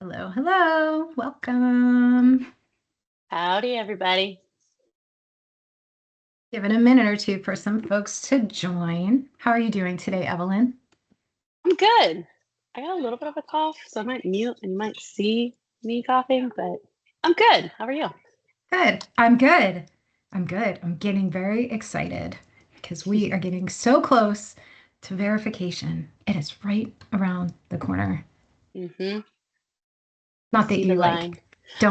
Hello, hello, welcome. Howdy, everybody. Give it a minute or two for some folks to join. How are you doing today, Evelyn? I'm good. I got a little bit of a cough, so I might mute and you might see me coughing, but I'm good. How are you? Good. I'm good. I'm good. I'm getting very excited because we are getting so close to verification. It is right around the corner. Mm-hmm. I Not that see the you line.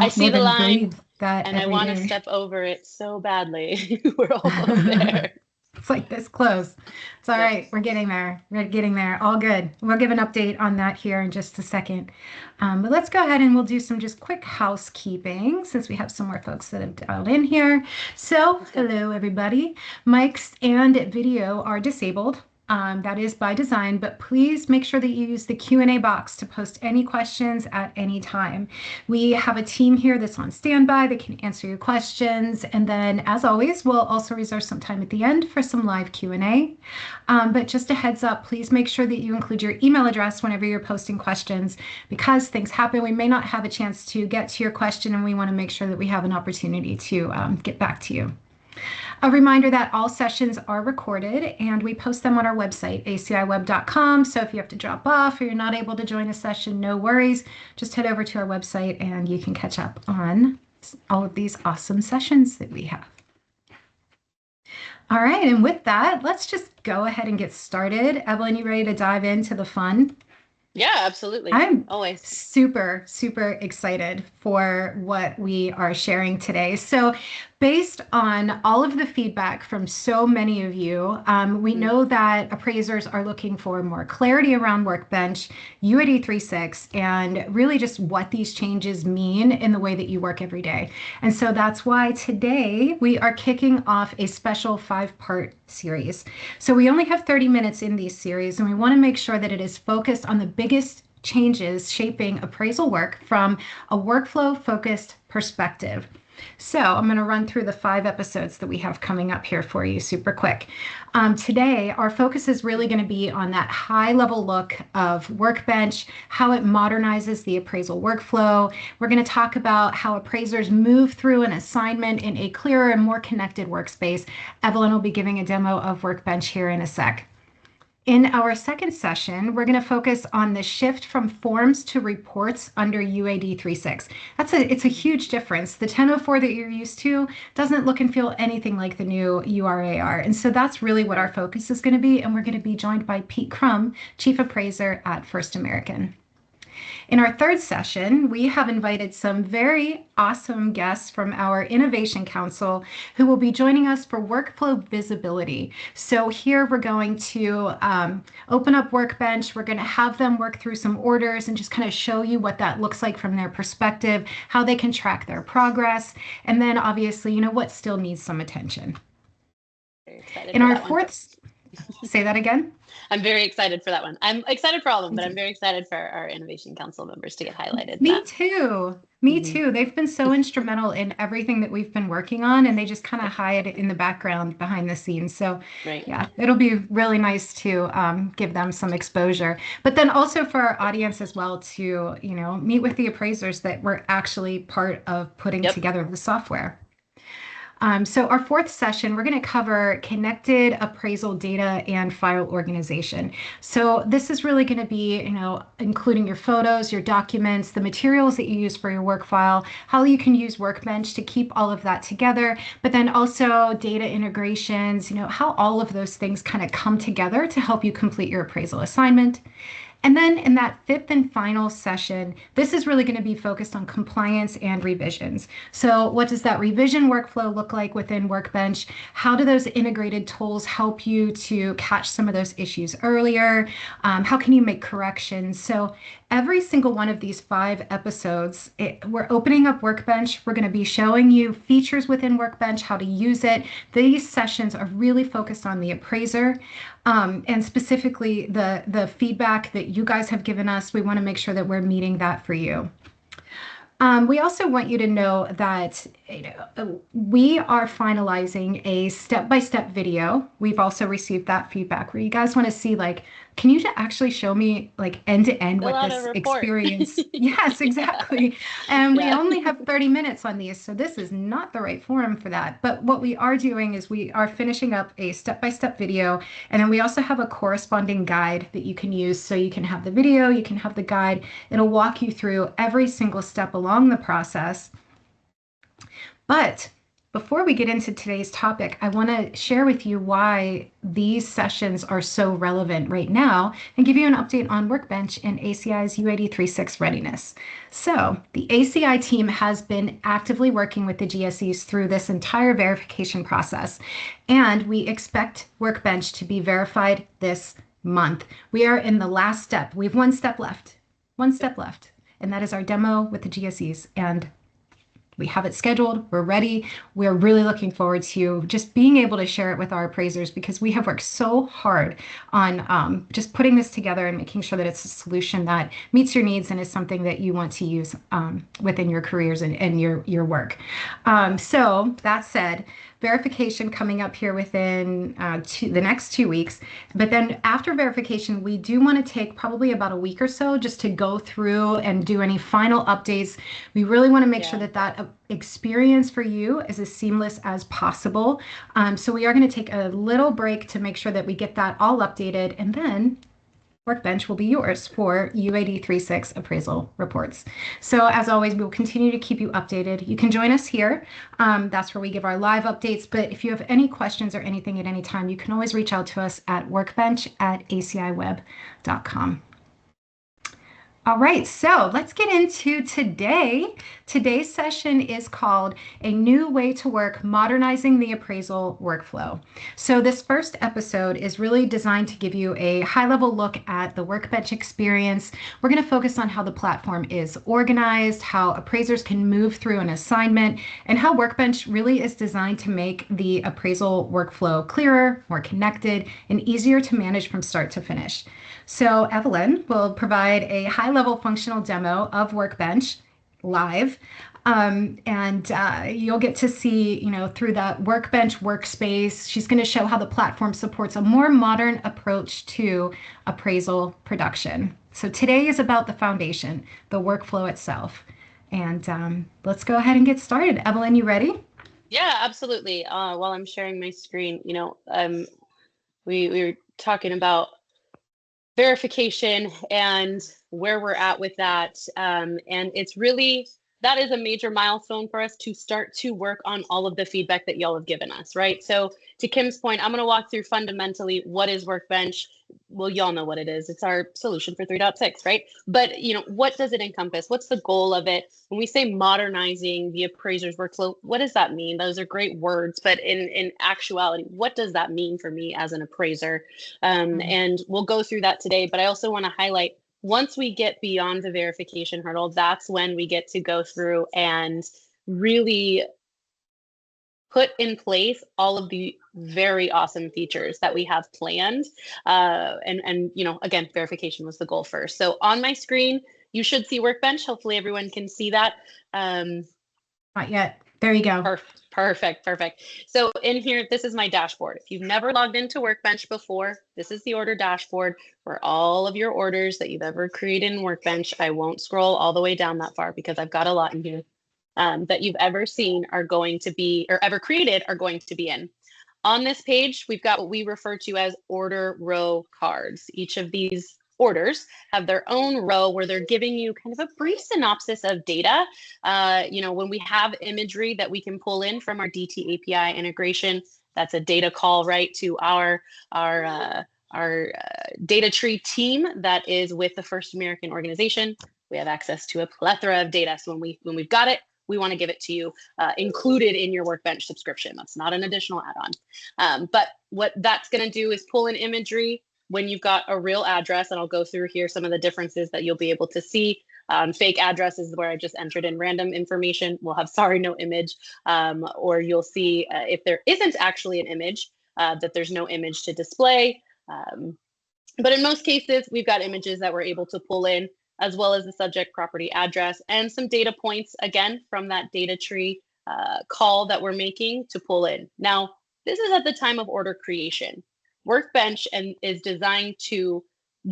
I don't see live the and line breathe that and I every want to day. step over it so badly. We're almost there. It's like this close. It's all Yep. right. We're getting there. We're getting there. All good. We'll give an update on that here in just a second. But let's go ahead and we'll do some just quick housekeeping since we have some more folks that have dialed in here. So, Let's go. hello, everybody. Mics and video are disabled. That is by design, but please make sure that you use the Q&A box to post any questions at any time. We have a team here that's on standby that can answer your questions. And then, as always, we'll also reserve some time at the end for some live Q&A. But just a heads up, please make sure that you include your email address whenever you're posting questions because things happen. We may not have a chance to get to your question, and we want to make sure that we have an opportunity to get back to you. A reminder that all sessions are recorded and we post them on our website, aciweb.com. So if you have to drop off or you're not able to join a session, no worries. Just head over to our website and you can catch up on all of these awesome sessions that we have. All right, and with that, let's just go ahead and get started. Evelyn, you ready to dive into the fun? Yeah, absolutely. I'm Always. super, super excited for what we are sharing today. So, based on all of the feedback from so many of you, we Mm, know that appraisers are looking for more clarity around Workbench, UAD 3.6, and really just what these changes mean in the way that you work every day. And so that's why today we are kicking off a special 5-part series. So we only have 30 minutes in these series, and we want to make sure that it is focused on the biggest changes shaping appraisal work from a workflow focused perspective. So I'm going to run through the 5 episodes that we have coming up here for you super quick. Today, our focus is really going to be on that high level look of Workbench, how it modernizes the appraisal workflow. We're going to talk about how appraisers move through an assignment in a clearer and more connected workspace. Evelyn will be giving a demo of Workbench here in a sec. In our second session, we're going to focus on the shift from forms to reports under UAD 3.6. It's a huge difference. The 1004 that you're used to doesn't look and feel anything like the new URAR. And so that's really what our right. focus is going to be. And we're going to be joined by Pete Crum, Chief Appraiser at First American. In our third session, we have invited some very awesome guests from our Innovation Council who will be joining us for workflow visibility. So here we're going to open up Workbench. We're going to have them work through some orders and just kind of show you what that looks like from their perspective, how they can track their progress, and then obviously, what still needs some attention. Very excited In for our that one. fourth, say that again. I'm very excited for that one. I'm excited for all of them, Me but I'm too. very excited for our Innovation Council members to get highlighted in Me that. too. Me Hmm. too. They've been so instrumental in everything that we've been working on, and they just kind of Yep. hide it in the background behind the scenes. So, Right. yeah, it'll be really nice to give them some exposure. But then also for our audience as well to, meet with the appraisers that were actually part of putting Yep. together the software. So our fourth session, we're going to cover connected appraisal data and file organization. So this is really going to be, including your photos, your documents, the materials that you use for your work file, how you can use Workbench to keep all of that together, but then also data integrations, how all of those things kind of come together to help you complete your appraisal assignment. And then in that fifth and final session, this is really going to be focused on compliance and revisions. So what does that revision workflow look like within Workbench? How do those integrated tools help you to catch some of those issues earlier? How can you make corrections? So every single one of these 5 episodes, we're opening up Workbench. We're going to be showing you features within Workbench, how to use it. These sessions are really focused on the appraiser. And specifically the feedback that you guys have given us, we want to make sure that we're meeting that for you. We also want you to know that we are finalizing a step-by-step video. We've also received that feedback where you guys want to see, like, can you actually show me like end to end Fill what out a this report. experience? Yes, Yeah. exactly. And we Yeah. only have 30 minutes on these, so this is not the right forum for that. But what we are doing is we are finishing up a step-by-step video, and then we also have a corresponding guide that you can use. So you can have the video, you can have the guide. It'll walk you through every single step along the process. But before we get into today's topic, I want to share with you why these sessions are so relevant right now and give you an update on Workbench and ACI's U83.6 readiness. So, the ACI team has been actively working with the GSEs through this entire verification process, and we expect Workbench to be verified this month. We are in the last step. We have one step left, and that is our demo with the GSEs. And we have it scheduled. We're ready. We're really looking forward to just being able to share it with our appraisers because we have worked so hard on just putting this together and making sure that it's a solution that meets your needs and is something that you want to use within your careers and your work. So that said, verification coming up here within the next 2 weeks. But then after verification, we do want to take probably about a week or so just to go through and do any final updates. We really want to make sure that that experience for you is as seamless as possible. So we are going to take a little break to make sure that we get that all updated, and then Workbench will be yours for U83.6 appraisal reports. So as always, we will continue to keep you updated. You can join us here. That's where we give our live updates. But if you have any questions or anything at any time, you can always reach out to us at workbench@aciweb.com. All right, so let's get into today. Today's session is called A New Way to Work, Modernizing the Appraisal Workflow. So this first episode is really designed to give you a high-level look at the Workbench experience. We're going to focus on how the platform is organized, how appraisers can move through an assignment, and how Workbench really is designed to make the appraisal workflow clearer, more connected, and easier to manage from start to finish. So Evelyn will provide a high-level functional demo of Workbench live. And you'll get to see, through that Workbench workspace, she's going to show how the platform supports a more modern approach to appraisal production. So today is about the foundation, the workflow itself. And let's go ahead and get started. Evelyn, you ready? Yeah, absolutely. While I'm sharing my screen, we were talking about verification and where we're at with that. And it's really, that is a major milestone for us to start to work on all of the feedback that y'all have given us, right? So to Kim's point, I'm going to walk through fundamentally what is Workbench. Well, y'all know what it is. It's our solution for 3.6, right? But, what does it encompass? What's the goal of it? When we say modernizing the appraiser's workflow, what does that mean? Those are great words, but in actuality, what does that mean for me as an appraiser? And we'll go through that today, but I also want to highlight, once we get beyond the verification hurdle, that's when we get to go through and really put in place all of the very awesome features that we have planned. And again, verification was the goal first. So on my screen, you should see Workbench. Hopefully everyone can see that. Not yet. There you go. Perfect. So in here, this is my dashboard. If you've never logged into Workbench before, this is the order dashboard for all of your orders that you've ever created in Workbench. I won't scroll all the way down that far because I've got a lot in here. That you've ever seen are going to be, or ever created are going to be in. On this page, we've got what we refer to as order row cards. Each of these orders have their own row where they're giving you kind of a brief synopsis of data. When we have imagery that we can pull in from our DT API integration, that's a data call, right, to our data tree team that is with the First American organization. We have access to a plethora of data. So when we've got it, we want to give it to you included in your Workbench subscription. That's not an additional add-on. But what that's going to do is pull in imagery when you've got a real address, and I'll go through here some of the differences that you'll be able to see. Fake addresses where I just entered in random information. We'll have sorry, no image, or you'll see if there isn't actually an image, that there's no image to display. But in most cases, we've got images that we're able to pull in. as well as the subject property address and some data points, again, from that data tree call that we're making to pull in. Now, this is at the time of order creation. Workbench is designed to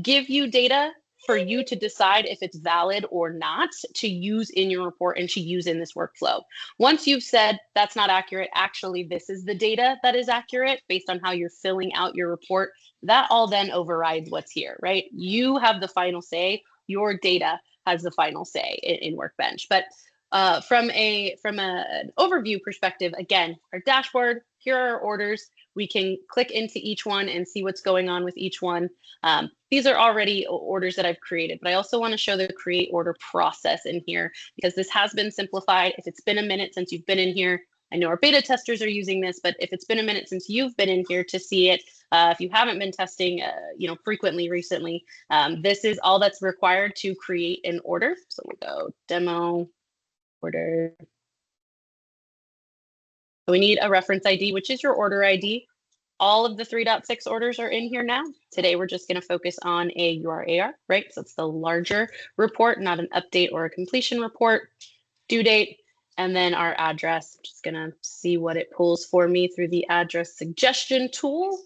give you data for you to decide if it's valid or not to use in your report and to use in this workflow. Once you've said that's not accurate, actually this is the data that is accurate based on how you're filling out your report, that all then overrides what's here, right? You have the final say. Your data has the final say in Workbench. But from an overview perspective, again, our dashboard, here are our orders. We can click into each one and see what's going on with each one. These are already orders that I've created, but I also want to show the create order process in here because this has been simplified. If it's been a minute since you've been in here, I know our beta testers are using this, but if it's been a minute since you've been in here to see it, if you haven't been testing, frequently recently, this is all that's required to create an order. So we'll go demo order. So we need a reference ID, which is your order ID. All of the 3.6 orders are in here now. Today, we're just going to focus on a URAR, right? So it's the larger report, not an update or a completion report. Due date, and then our address. I'm just going to see what it pulls for me through the address suggestion tool.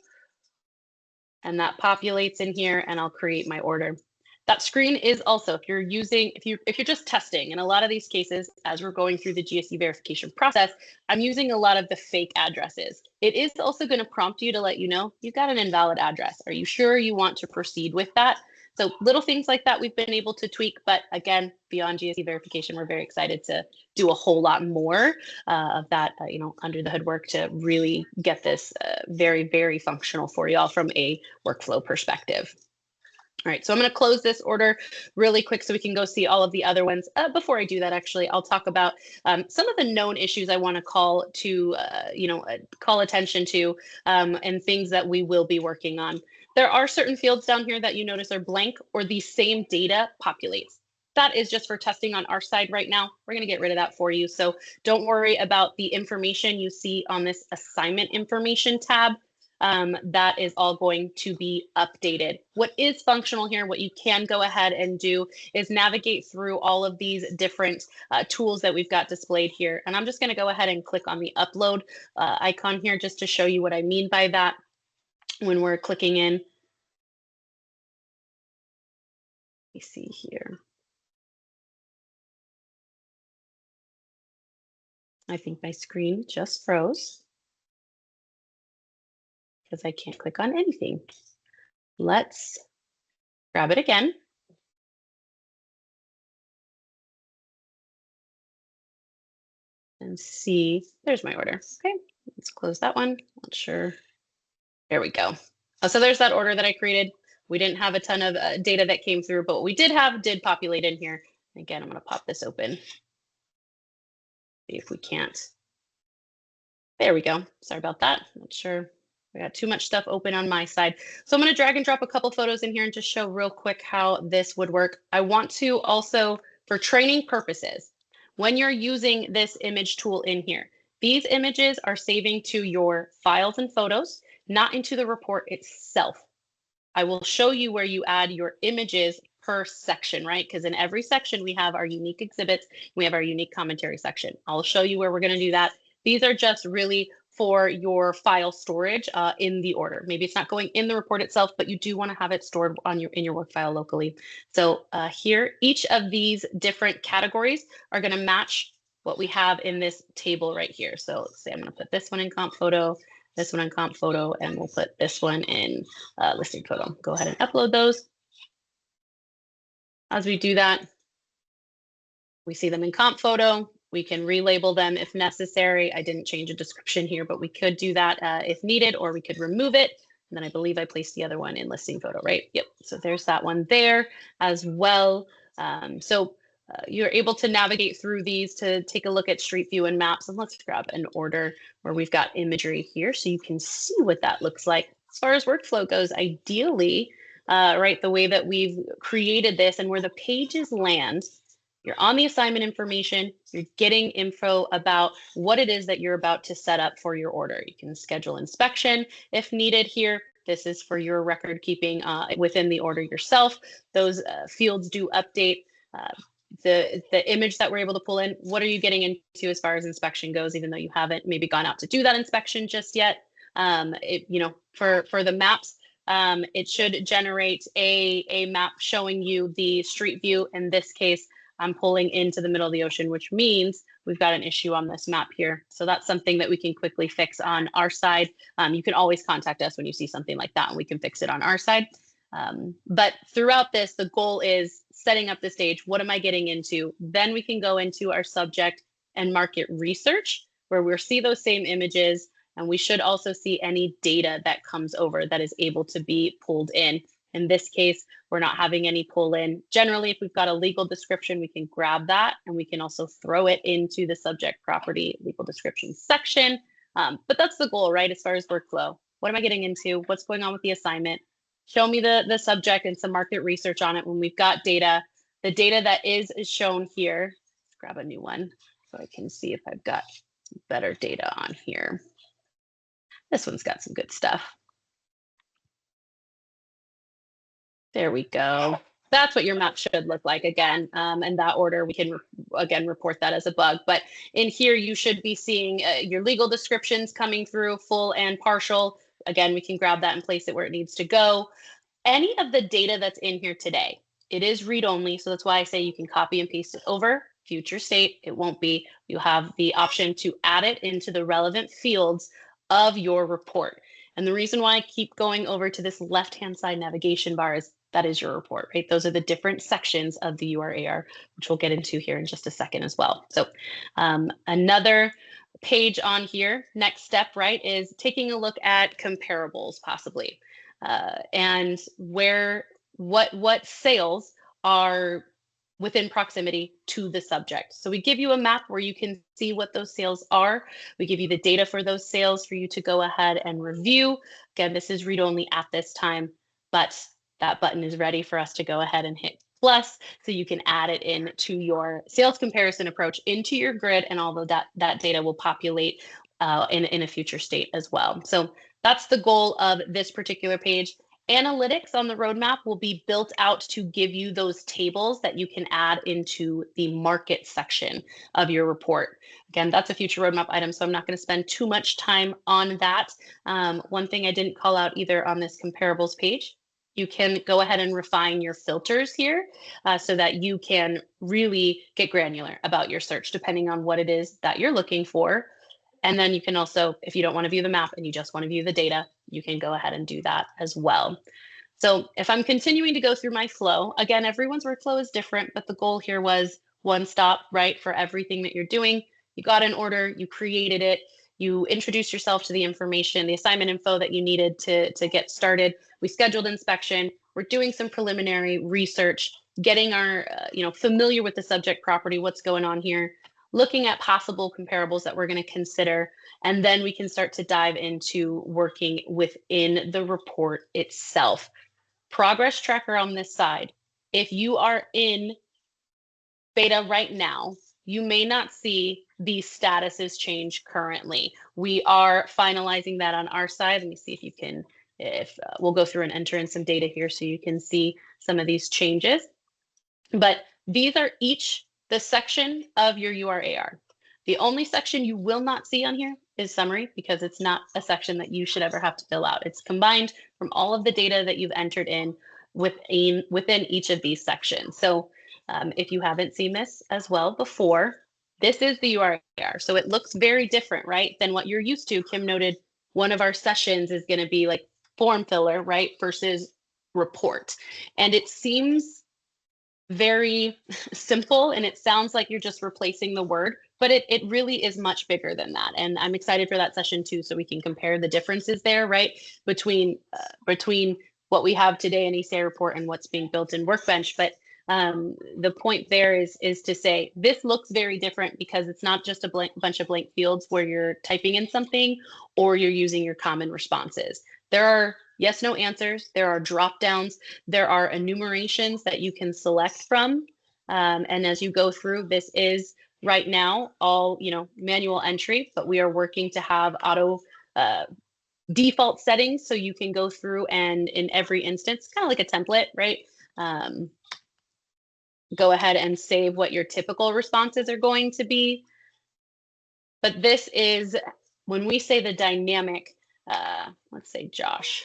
And that populates in here, and I'll create my order. That screen is also, if you're just testing, in a lot of these cases, as we're going through the GSE verification process, I'm using a lot of the fake addresses. It is also going to prompt you to let you know you've got an invalid address. Are you sure you want to proceed with that? So little things like that we've been able to tweak, but again, beyond GSE verification, we're very excited to do a whole lot more of that, under the hood work to really get this very, very functional for y'all from a workflow perspective. All right, so I'm going to close this order really quick so we can go see all of the other ones. Before I do that, actually, I'll talk about some of the known issues I want to call attention to and things that we will be working on. There are certain fields down here that you notice are blank or the same data populates. That is just for testing on our side right now. We're going to get rid of that for you. So don't worry about the information you see on this assignment information tab. That is all going to be updated. What is functional here, what you can go ahead and do is navigate through all of these different tools that we've got displayed here. And I'm just going to go ahead and click on the upload icon here just to show you what I mean by that when we're clicking in. Let me see here. I think my screen just froze because I can't click on anything. Let's grab it again. And see, there's my order. Okay, let's close that one. Not sure. There we go. So there's that order that I created. We didn't have a ton of data that came through, but what we did populate in here. Again, I'm going to pop this open. See if we can't. There we go. Sorry about that. Not sure. I got too much stuff open on my side. So I'm going to drag and drop a couple photos in here and just show real quick how this would work. I want to also, for training purposes, when you're using this image tool in here, these images are saving to your files and photos, not into the report itself. I will show you where you add your images per section, right? Because in every section, we have our unique exhibits. We have our unique commentary section. I'll show you where we're going to do that. These are just really for your file storage in the order. Maybe it's not going in the report itself, but you do want to have it stored in your work file locally. So here, each of these different categories are going to match what we have in this table right here. So let's say I'm going to put this one in comp photo, this one in comp photo, and we'll put this one in listing photo. Go ahead and upload those. As we do that, we see them in comp photo. We can relabel them if necessary. I didn't change a description here, but we could do that if needed, or we could remove it. And then I believe I placed the other one in listing photo, right? Yep, so there's that one there as well. You're able to navigate through these to take a look at Street View and maps. And let's grab an order where we've got imagery here so you can see what that looks like. As far as workflow goes, ideally, right, the way that we've created this and where the pages land, you're on the assignment information, you're getting info about what it is that you're about to set up for your order. You can schedule inspection if needed here. This is for your record keeping within the order yourself. Those fields do update. The image that we're able to pull in, what are you getting into as far as inspection goes, even though you haven't maybe gone out to do that inspection just yet? For the maps, it should generate a map showing you the street view. In this case, I'm pulling into the middle of the ocean, which means we've got an issue on this map here. So that's something that we can quickly fix on our side. You can always contact us when you see something like that, and we can fix it on our side. But throughout this, the goal is setting up the stage. What am I getting into? Then we can go into our subject and market research, where we'll see those same images, and we should also see any data that comes over that is able to be pulled in. In this case, we're not having any pull in. Generally, if we've got a legal description, we can grab that, and we can also throw it into the subject property legal description section. But that's the goal, right? As far as workflow, what am I getting into? What's going on with the assignment? Show me the subject and some market research on it when we've got data. The data that is shown here, let's grab a new one so I can see if I've got better data on here. This one's got some good stuff. There we go. That's what your map should look like again. In that order, we can again report that as a bug. But in here, you should be seeing your legal descriptions coming through, full and partial. Again, we can grab that and place it where it needs to go. Any of the data that's in here today, it is read-only, so that's why I say you can copy and paste it over. Future state, it won't be. You have the option to add it into the relevant fields of your report. And the reason why I keep going over to this left-hand side navigation bar is that is your report, right? Those are the different sections of the URAR, which we'll get into here in just a second as well. So another page on here, next step, right, is taking a look at comparables possibly. And what sales are within proximity to the subject. So we give you a map where you can see what those sales are. We give you the data for those sales for you to go ahead and review. Again, this is read only at this time, but that button is ready for us to go ahead and hit plus, so you can add it into your sales comparison approach into your grid, and all of that data will populate in a future state as well. So that's the goal of this particular page. Analytics on the roadmap will be built out to give you those tables that you can add into the market section of your report. Again, that's a future roadmap item, so I'm not going to spend too much time on that. One thing I didn't call out either on this comparables page, you can go ahead and refine your filters here so that you can really get granular about your search depending on what it is that you're looking for. And then you can also, if you don't want to view the map and you just want to view the data, you can go ahead and do that as well. So if I'm continuing to go through my flow, again, everyone's workflow is different, but the goal here was one stop, right, for everything that you're doing. You got an order, you created it, you introduced yourself to the information, the assignment info that you needed to get started. We scheduled inspection. We're doing some preliminary research, getting our, familiar with the subject property, what's going on here, looking at possible comparables that we're going to consider, and then we can start to dive into working within the report itself. Progress tracker on this side. If you are in beta right now, you may not see these statuses change currently. We are finalizing that on our side. Let me see if you can, we'll go through and enter in some data here so you can see some of these changes. But these are each the section of your URAR. The only section you will not see on here is summary, because it's not a section that you should ever have to fill out. It's combined from all of the data that you've entered in within each of these sections. So if you haven't seen this as well before, this is the URAR. So it looks very different, right, than what you're used to. Kim noted one of our sessions is going to be like form filler, right, versus report. And it seems very simple, and it sounds like you're just replacing the word, but it really is much bigger than that. And I'm excited for that session too, so we can compare the differences there, right, between what we have today in ACI report and what's being built in Workbench. But the point there is to say this looks very different because it's not just a bunch of blank fields where you're typing in something or you're using your common responses. There are yes, no answers. There are drop downs. There are enumerations that you can select from. And as you go through, this is right now all manual entry, but we are working to have auto default settings, so you can go through and in every instance, kind of like a template, right? Go ahead and save what your typical responses are going to be. But this is, when we say the dynamic, let's say Josh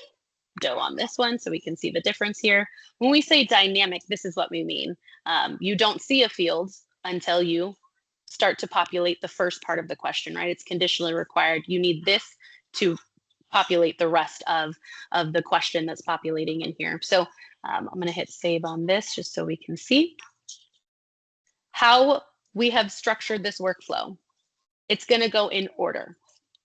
Doe on this one so we can see the difference here. When we say dynamic, this is what we mean. You don't see a field until you start to populate the first part of the question, right? It's conditionally required. You need this to populate the rest of the question that's populating in here. So I'm going to hit save on this just so we can see how we have structured this workflow. It's going to go in order.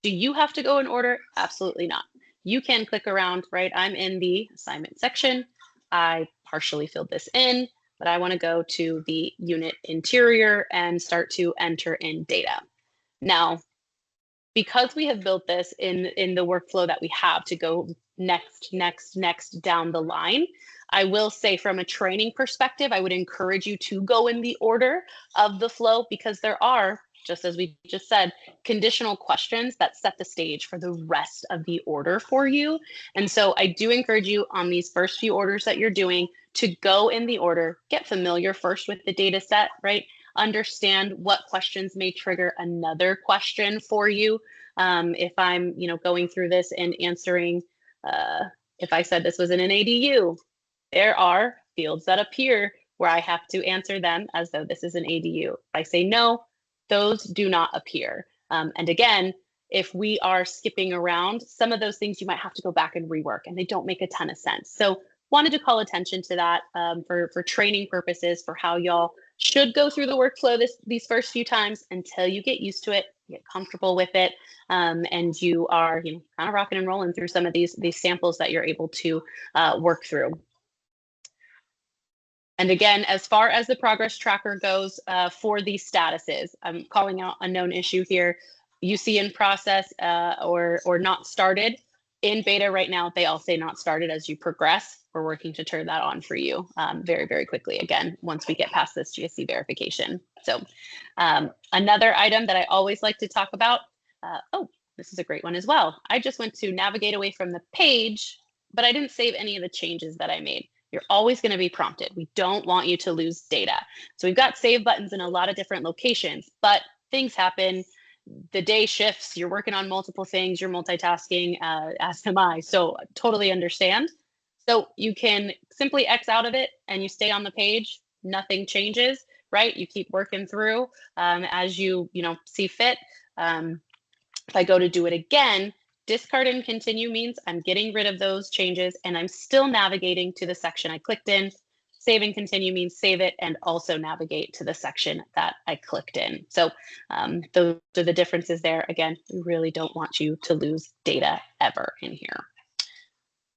Do you have to go in order? Absolutely not. You can click around, right? I'm in the assignment section. I partially filled this in, but I want to go to the unit interior and start to enter in data. Now, because we have built this in the workflow that we have to go next down the line, I will say from a training perspective, I would encourage you to go in the order of the flow, because there are, just as we just said, conditional questions that set the stage for the rest of the order for you. And so I do encourage you on these first few orders that you're doing to go in the order, get familiar first with the data set, right? Understand what questions may trigger another question for you. If I'm, going through this and answering, if I said this was in an ADU, there are fields that appear where I have to answer them as though this is an ADU. If I say no, those do not appear. And again, if we are skipping around, some of those things you might have to go back and rework, and they don't make a ton of sense. So wanted to call attention to that for training purposes, for how y'all should go through the workflow these first few times until you get used to it, get comfortable with it, and you are kind of rocking and rolling through some of these samples that you're able to work through. And again, as far as the progress tracker goes for these statuses, I'm calling out a known issue here. You see in process or not started. In beta right now, they all say not started. As you progress, we're working to turn that on for you very, very quickly. Again, once we get past this GSC verification. So another item that I always like to talk about. Oh, this is a great one as well. I just went to navigate away from the page, but I didn't save any of the changes that I made. You're always going to be prompted. We don't want you to lose data. So we've got save buttons in a lot of different locations, but things happen. The day shifts, you're working on multiple things, you're multitasking, as am I. So totally understand. So you can simply X out of it and you stay on the page. Nothing changes, right? You keep working through as you see fit. If I go to do it again, discard and continue means I'm getting rid of those changes and I'm still navigating to the section I clicked in. Save and continue means save it and also navigate to the section that I clicked in. So those are the differences there. Again, we really don't want you to lose data ever in here.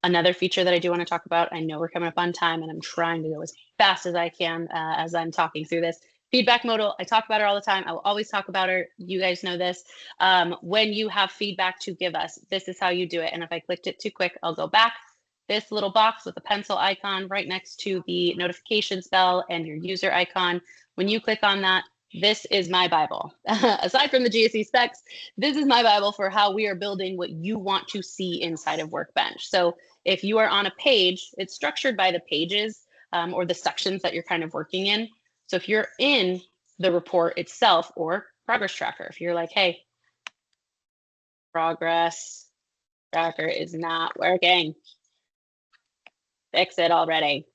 Another feature that I do want to talk about, I know we're coming up on time and I'm trying to go as fast as I can as I'm talking through this. Feedback modal, I talk about her all the time. I will always talk about her. You guys know this. When you have feedback to give us, this is how you do it. And if I clicked it too quick, I'll go back. This little box with the pencil icon right next to the notifications bell and your user icon. When you click on that, this is my Bible. Aside from the GSE specs, this is my Bible for how we are building what you want to see inside of Workbench. So if you are on a page, it's structured by the pages or the sections that you're kind of working in. So if you're in the report itself or progress tracker, if you're like, hey, progress tracker is not working, fix it already.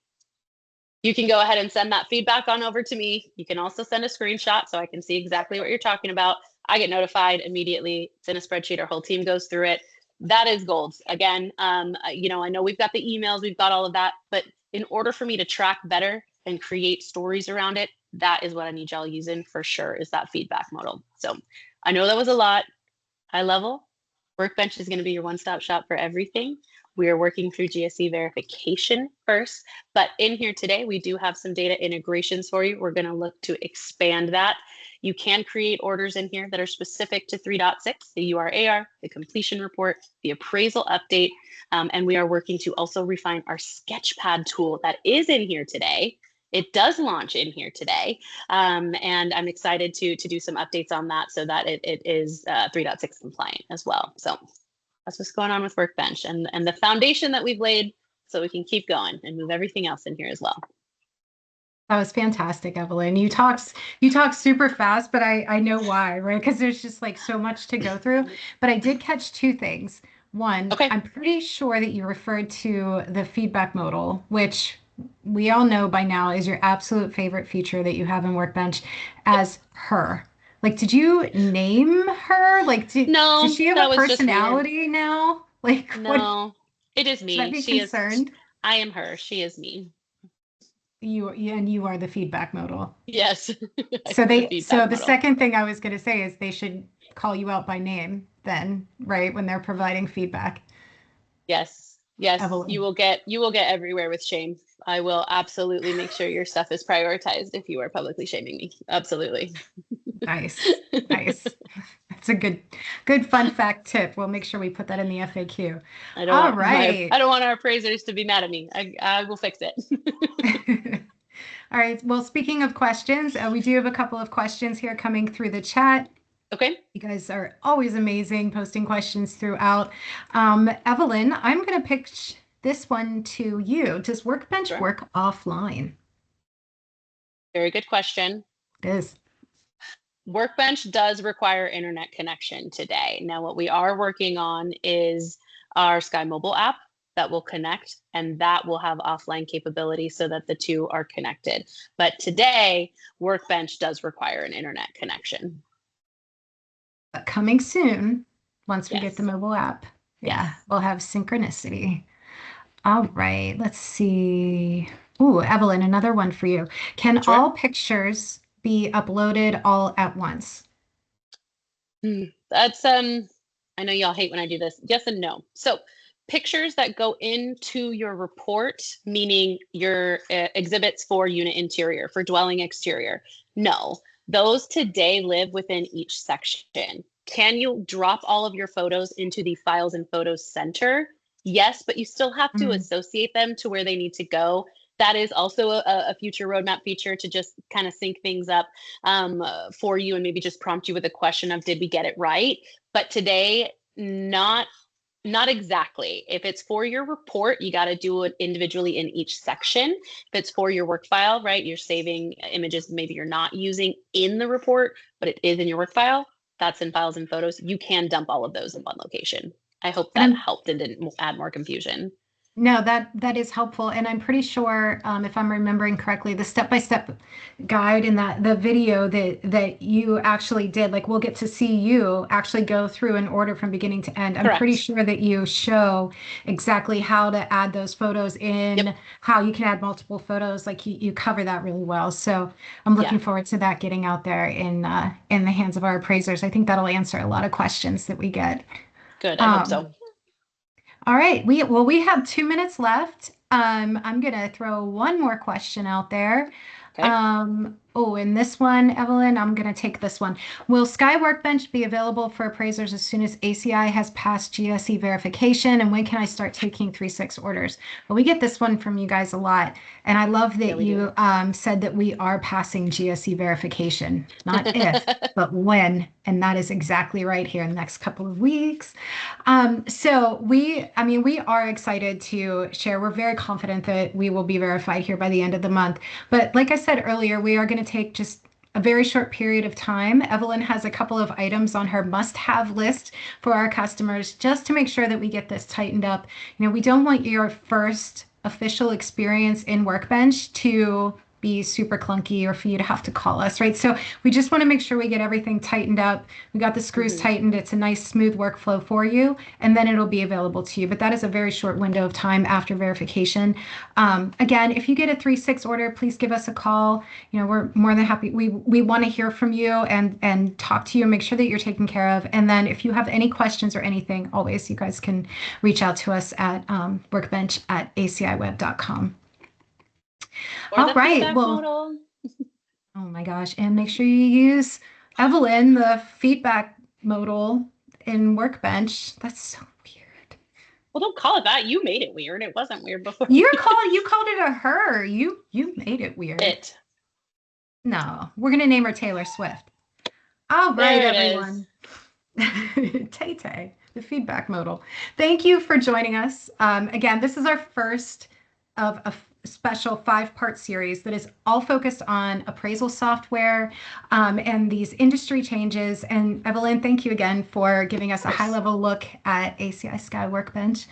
You can go ahead and send that feedback on over to me. You can also send a screenshot so I can see exactly what you're talking about. I get notified immediately. It's in a spreadsheet. Our whole team goes through it. That is gold. Again, I know we've got the emails, we've got all of that, but in order for me to track better and create stories around it, that is what I need y'all using for sure, is that feedback modal. So I know that was a lot. High level, Workbench is going to be your one-stop shop for everything. We are working through GSE verification first, but in here today, we do have some data integrations for you. We're going to look to expand that. You can create orders in here that are specific to 3.6, the URAR, the completion report, the appraisal update, and we are working to also refine our Sketchpad tool that is in here today. It does launch in here today, and I'm excited to do some updates on that so that it is 3.6 compliant as well. So That's what's going on with Workbench and the foundation that we've laid so we can keep going and move everything else in here as well. That was fantastic, Evelyn. You talk super fast, but I know why, right? Because there's just like so much to go through. But I did catch two things. One, Okay. I'm pretty sure that you referred to the feedback modal, which we all know by now is your absolute favorite feature that you have in Workbench, as her. Like, did you name her? Like, does No, she have that a was just weird. personality now? Like, what No, it is should I me. be She is, concerned? I am her. She is me. And you are the feedback modal. Yes. I So am the they, so feedback the model. second thing I was going to say is they should call you out by name then, right? When they're providing feedback. Yes. Yes. Evelyn. You will get everywhere with shame. I will absolutely make sure your stuff is prioritized if you are publicly shaming me. Absolutely. Nice. Nice. That's a good fun fact tip. We'll make sure we put that in the FAQ. All I right. don't want our appraisers to be mad at me. I will fix it. All right. Well, speaking of questions, we do have a couple of questions here coming through the chat. Okay. You guys are always amazing posting questions throughout. Evelyn, I'm going to pitch this one to you. Does Workbench Sure. work offline? Very good question. It is. Workbench does require internet connection today. Now, what we are working on is our Sky mobile app that will connect, and that will have offline capability so that the two are connected. But today, Workbench does require an internet connection. But coming soon, once we get the Yes. mobile app. Yeah, Yes. we'll have synchronicity. All right, let's see. Ooh, Evelyn, another one for you. Can Sure. all pictures be uploaded all at once? That's I know y'all hate when I do this. Yes and no. So pictures that go into your report, meaning your exhibits for unit interior, for dwelling exterior, no. Those today live within each section. Can you drop all of your photos into the Files and Photos Center? Yes, but you still have to Mm. associate them to where they need to go. That is also a future roadmap feature to just kind of sync things up for you and maybe just prompt you with a question of, did we get it right? But today, not exactly. If it's for your report, you got to do it individually in each section. If it's for your work file, right, you're saving images maybe you're not using in the report, but it is in your work file, that's in Files and Photos. You can dump all of those in one location. I hope And that I'm helped and didn't add more confusion. No, that is helpful, and I'm pretty sure, if I'm remembering correctly, the step-by-step guide in the video that you actually did, like we'll get to see you actually go through an order from beginning to end. I'm pretty Correct. sure that you show exactly how to add those photos Yep. in, how you can add multiple photos. Like you cover that really well. So I'm Yeah. looking forward to that getting out there in the hands of our appraisers. I think that'll answer a lot of questions that we get. Good. I hope Um, so. all right. We have 2 minutes left. I'm gonna throw one more question out there. Okay. Oh, and this one, Evelyn, I'm gonna take this one. Will Sky Workbench be available for appraisers as soon as ACI has passed GSE verification? And when can I start taking 3.6 orders? Well, we get this one from you guys a lot, and I love Yeah, that we do. you said that we are passing GSE verification, not if, but when, and that is exactly right here in the next couple of weeks. I mean, we are excited to share. We're very confident that we will be verified here by the end of the month. But like I said earlier, we are going to take just a very short period of time. Evelyn has a couple of items on her must-have list for our customers just to make sure that we get this tightened up. You know, we don't want your first official experience in Workbench to be super clunky or for you to have to call us, right? So we just want to make sure we get everything tightened up. We got the screws Mhm. tightened. It's a nice smooth workflow for you, and then it'll be available to you. But that is a very short window of time after verification. Again, if you get a 3.6 order, please give us a call. You know, we're more than happy. We want to hear from you and talk to you, make sure that you're taken care of. And then if you have any questions or anything, always you guys can reach out to us at workbench@aciweb.com. Or All the right. feedback Well, model. oh my gosh. And make sure you use Evelyn, the feedback modal in Workbench. That's so weird. Well, don't call it that. You made it weird. It wasn't weird before. You called it a her. You made it weird. It. No, we're gonna name her Taylor Swift. All right, There it is. everyone. Tay Tay. The feedback modal. Thank you for joining us. Again, this is our first of a special 5-part series that is all focused on appraisal software and these industry changes. And Evelyn, thank you again for giving us a high-level look at ACI Sky Workbench.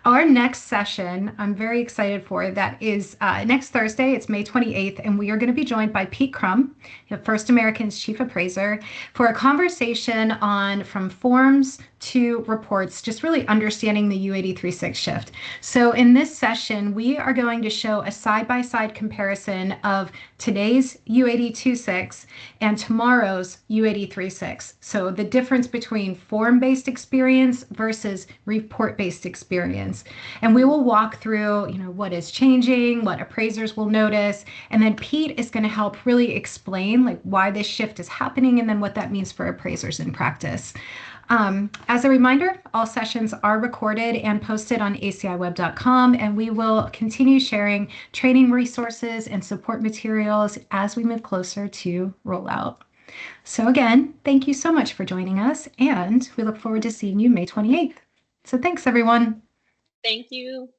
Our next session, I'm very excited for, that is next Thursday. It's May 28th, and we are going to be joined by Pete Crum, First American's chief appraiser, for a conversation on from forms to reports, just really understanding the U83.6 shift. So in this session, we are going to show a side-by-side comparison of today's U82.6 and tomorrow's U83.6. So the difference between form-based experience versus report-based experience. And we will walk through, what is changing, what appraisers will notice, and then Pete is going to help really explain why this shift is happening and then what that means for appraisers in practice. As a reminder, all sessions are recorded and posted on aciweb.com, and we will continue sharing training resources and support materials as we move closer to rollout. So again, thank you so much for joining us, and we look forward to seeing you May 28th. So thanks, everyone. Thank you.